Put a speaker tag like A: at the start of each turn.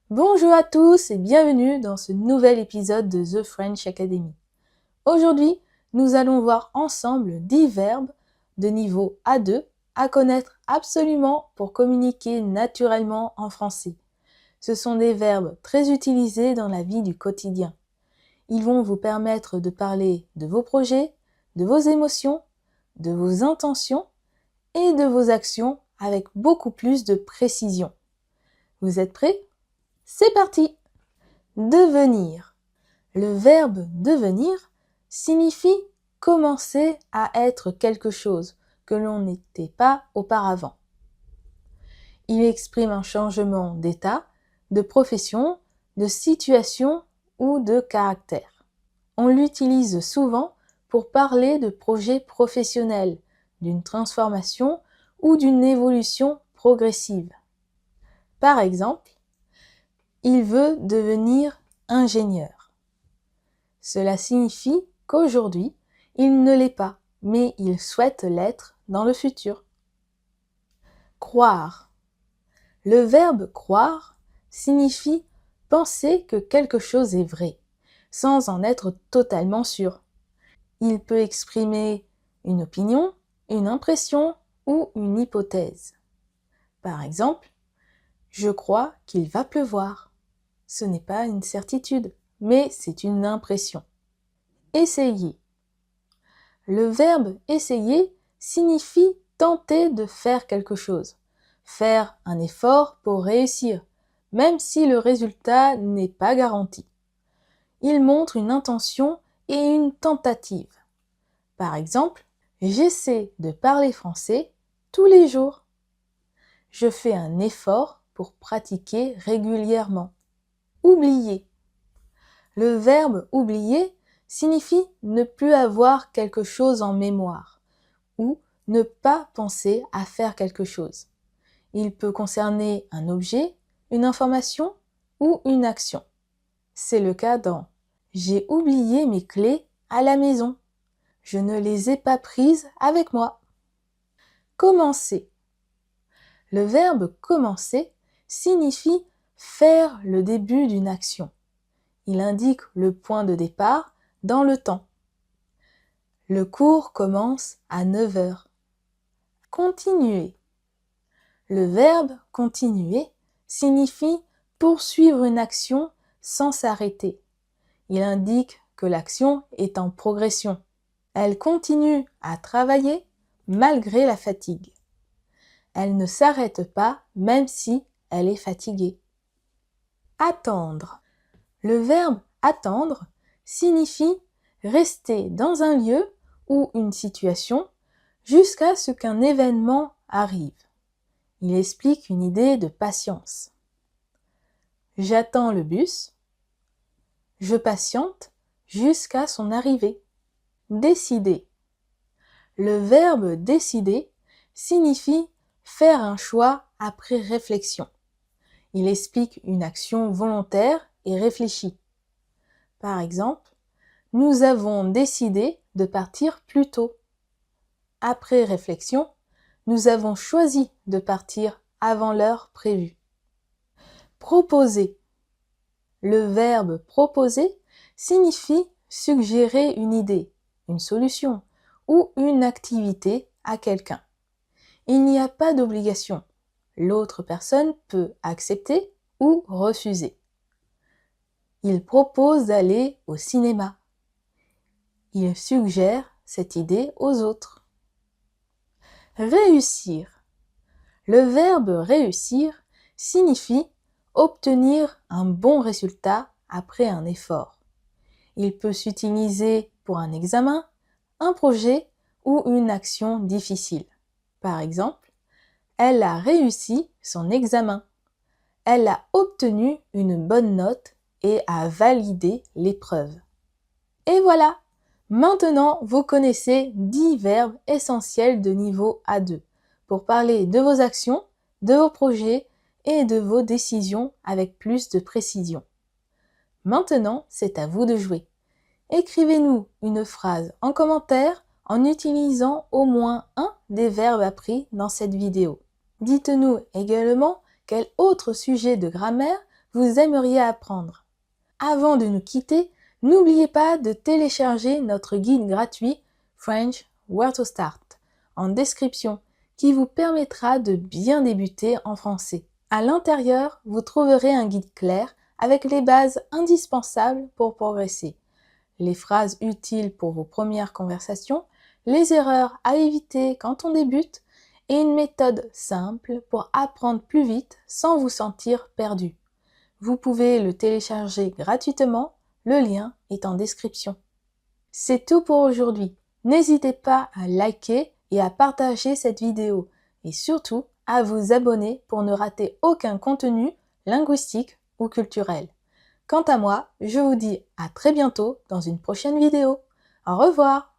A: Bonjour à tous et bienvenue dans ce nouvel épisode de The French Academy. Aujourd'hui, nous allons voir ensemble 10 verbes de niveau A2 à connaître absolument pour communiquer naturellement en français. Ce sont des verbes très utilisés dans la vie du quotidien. Ils vont vous permettre de parler de vos projets, de vos émotions, de vos intentions et de vos actions avec beaucoup plus de précision. Vous êtes prêts ? C'est parti! Devenir. Le verbe devenir signifie commencer à être quelque chose que l'on n'était pas auparavant. Il exprime un changement d'état, de profession, de situation ou de caractère. On l'utilise souvent pour parler de projets professionnels, d'une transformation ou d'une évolution progressive. Par exemple, il veut devenir ingénieur. Cela signifie qu'aujourd'hui, il ne l'est pas, mais il souhaite l'être dans le futur. Croire. Le verbe croire signifie penser que quelque chose est vrai, sans en être totalement sûr. Il peut exprimer une opinion, une impression ou une hypothèse. Par exemple, je crois qu'il va pleuvoir. Ce n'est pas une certitude, mais c'est une impression. Essayer. Le verbe essayer signifie tenter de faire quelque chose, faire un effort pour réussir, même si le résultat n'est pas garanti. Il montre une intention et une tentative. Par exemple, j'essaie de parler français tous les jours. Je fais un effort pour pratiquer régulièrement. Oublier. Le verbe oublier signifie ne plus avoir quelque chose en mémoire ou ne pas penser à faire quelque chose. Il peut concerner un objet, une information ou une action. C'est le cas dans « J'ai oublié mes clés à la maison. Je ne les ai pas prises avec moi. » Commencer. Le verbe commencer signifie faire le début d'une action. Il indique le point de départ dans le temps. Le cours commence à 9 heures. Continuer. Le verbe continuer signifie poursuivre une action sans s'arrêter. Il indique que l'action est en progression. Elle continue à travailler malgré la fatigue. Elle ne s'arrête pas même si elle est fatiguée. Attendre. Le verbe attendre signifie rester dans un lieu ou une situation jusqu'à ce qu'un événement arrive. Il explique une idée de patience. J'attends le bus. Je patiente jusqu'à son arrivée. Décider. Le verbe décider signifie faire un choix après réflexion. Il explique une action volontaire et réfléchie. Par exemple, nous avons décidé de partir plus tôt. Après réflexion, nous avons choisi de partir avant l'heure prévue. Proposer. Le verbe proposer signifie suggérer une idée, une solution ou une activité à quelqu'un. Il n'y a pas d'obligation. L'autre personne peut accepter ou refuser. Il propose d'aller au cinéma. Il suggère cette idée aux autres. Réussir. Le verbe réussir signifie obtenir un bon résultat après un effort. Il peut s'utiliser pour un examen, un projet ou une action difficile. Par exemple, elle a réussi son examen. Elle a obtenu une bonne note et a validé l'épreuve. Et voilà! Maintenant, vous connaissez 10 verbes essentiels de niveau A2 pour parler de vos actions, de vos projets et de vos décisions avec plus de précision. Maintenant, c'est à vous de jouer. Écrivez-nous une phrase en commentaire en utilisant au moins un des verbes appris dans cette vidéo. Dites-nous également quel autre sujet de grammaire vous aimeriez apprendre. Avant de nous quitter, n'oubliez pas de télécharger notre guide gratuit French Where to Start en description qui vous permettra de bien débuter en français. À l'intérieur, vous trouverez un guide clair avec les bases indispensables pour progresser, les phrases utiles pour vos premières conversations, les erreurs à éviter quand on débute et une méthode simple pour apprendre plus vite sans vous sentir perdu. Vous pouvez le télécharger gratuitement, le lien est en description. C'est tout pour aujourd'hui. N'hésitez pas à liker et à partager cette vidéo et surtout à vous abonner pour ne rater aucun contenu linguistique ou culturel. Quant à moi, je vous dis à très bientôt dans une prochaine vidéo. Au revoir!